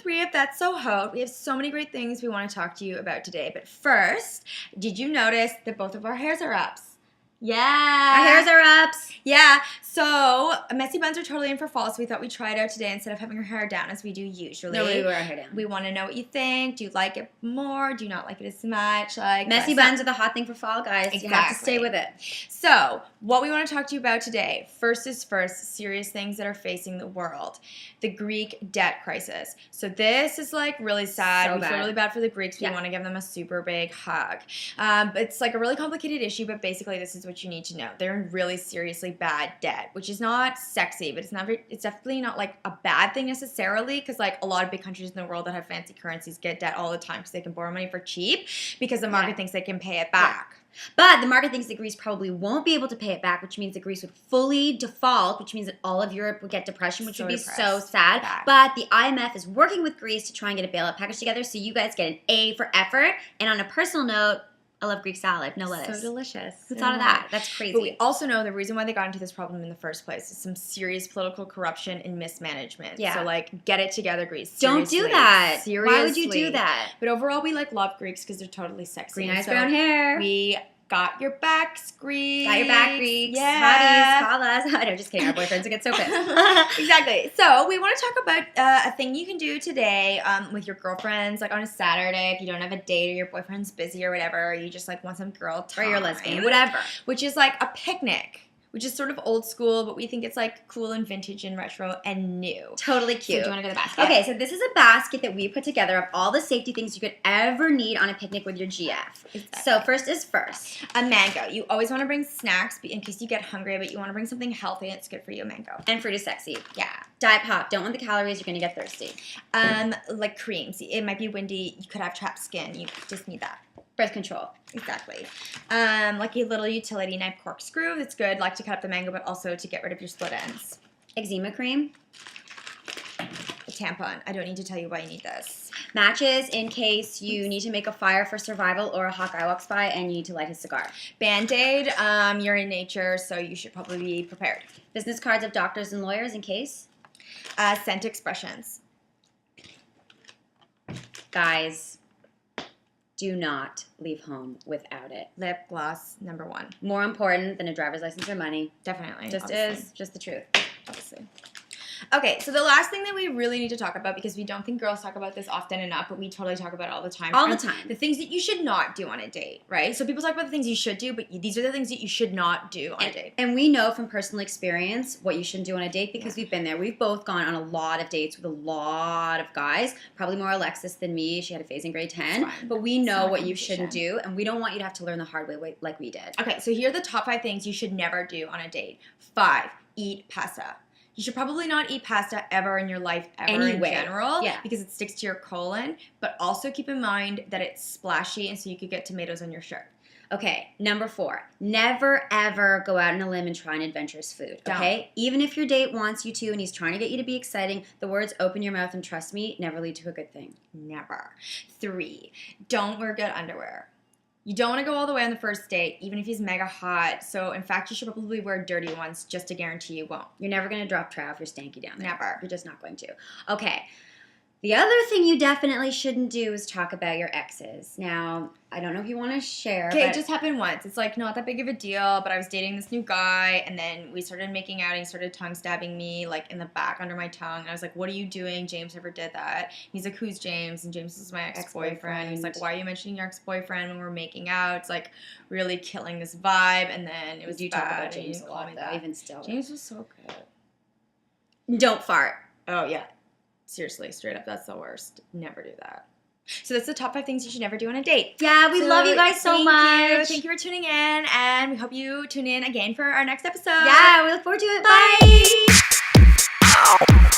3 of That's So Haute. We have so many great things we want to talk to you about today. But first, did you notice that both of our hairs are ups? Yeah. Our hairs are ups. Yeah. So, messy buns are totally in for fall, so we thought we'd try it out today instead of having our hair down as we do usually. No, we wear our hair down. We want to know what you think. Do you like it more? Do you not like it as much? Like messy buns are the hot thing for fall, guys. Exactly. You have to stay with it. So, what we want to talk to you about today, first is first, serious things that are facing the world. The Greek debt crisis. So, this is like really sad. So we bad. feel really bad for the Greeks. We Yeah. want to give them a super big hug. It's like a really complicated issue, but basically this is what you need to know. They're in really seriously bad debt, which is not sexy, but it's definitely not like a bad thing necessarily, because like a lot of big countries in the world that have fancy currencies get debt all the time because they can borrow money for cheap because the market thinks they can pay it back. But the market thinks that Greece probably won't be able to pay it back, which means that Greece would fully default, which means that all of Europe would get depression, which would be so sad. Bad. But the IMF is working with Greece to try and get a bailout package together, so you guys get an A for effort. And on a personal note, I love Greek salad, no lettuce. So delicious. Who thought of that? That's crazy. But we also know the reason why they got into this problem in the first place is some serious political corruption and mismanagement. Yeah. So, like, get it together, Greece. Don't do that. Seriously. Why would you do that? But overall, we, like, love Greeks because they're totally sexy. Green eyes, So brown hair. We got your backs, Greeks. Got your back, Greeks. Yeah. Hotties, call us. No, just kidding. Our boyfriends will get so pissed. Exactly. So we want to talk about a thing you can do today with your girlfriends, like on a Saturday if you don't have a date or your boyfriend's busy or whatever, or you just like want some girl time. Or you're lesbian, whatever. Which is like a picnic, which is sort of old school, but we think it's like cool and vintage and retro and new. Totally So cute. do you want to go to the basket? Okay, so this is a basket that we put together of all the safety things you could ever need on a picnic with your GF. Exactly. So first is first. A mango. You always want to bring snacks in case you get hungry, but you want to bring something healthy and it's good for you, a mango. And fruit is sexy. Yeah. Diet pop. Don't want the calories. You're going to get thirsty. Like creams. It might be windy. You could have chapped skin. You just need that. Birth control. Exactly. Like a little utility knife corkscrew. That's good. Like to cut up the mango, but also to get rid of your split ends. Eczema cream. A tampon. I don't need to tell you why you need this. Matches in case you need to make a fire for survival or a hot guy walks by and you need to light his cigar. Band-Aid. You're in nature, so you should probably be prepared. Business cards of doctors and lawyers in case. Scent expressions. Guys, do not leave home without it. Lip gloss, number 1. More important than a driver's license or money. Definitely. Just obviously. is. Just the truth. Obviously. Okay, so the last thing that we really need to talk about, because we don't think girls talk about this often enough, but we totally talk about it all the time. All the are time. The things that you should not do on a date, right? So people talk about the things you should do, but these are the things that you should not do on a date. And we know from personal experience what you shouldn't do on a date because we've been there. We've both gone on a lot of dates with a lot of guys. Probably more Alexis than me. She had a phase in grade 10. But we know what you shouldn't do, and we don't want you to have to learn the hard way like we did. Okay, so here are the top 5 things you should never do on a date. 5, eat pasta. You should probably not eat pasta ever in your life, in general, because it sticks to your colon. But also keep in mind that it's splashy, and so you could get tomatoes on your shirt. Okay, number 4. Never, ever go out on a limb and try an adventurous food, okay? Don't. Even if your date wants you to and he's trying to get you to be exciting, the words open your mouth and trust me never lead to a good thing. Never. 3, don't wear good underwear. You don't want to go all the way on the first date, even if he's mega hot. So, in fact, you should probably wear dirty ones just to guarantee you won't. You're never going to drop trow if you're stanky down there. Never. You're just not going to. Okay. The other thing you definitely shouldn't do is talk about your exes. Now, I don't know if you want to share. Okay, it just happened once. It's like not that big of a deal, but I was dating this new guy, and then we started making out, and he started tongue stabbing me like in the back under my tongue. And I was like, "What are you doing? James never did that." And he's like, "Who's James?" And James is my ex-boyfriend. He's like, "Why are you mentioning your ex-boyfriend when we're making out?" It's like really killing this vibe. And then it was you bad. talk about James a lot, though, even still. James was so good. Don't fart. Oh yeah. Seriously, straight up, that's the worst. Never do that. So that's the top 5 things you should never do on a date. Yeah, we love you guys so much. Thank you for tuning in, and we hope you tune in again for our next episode. Yeah, we look forward to it. Bye. Bye.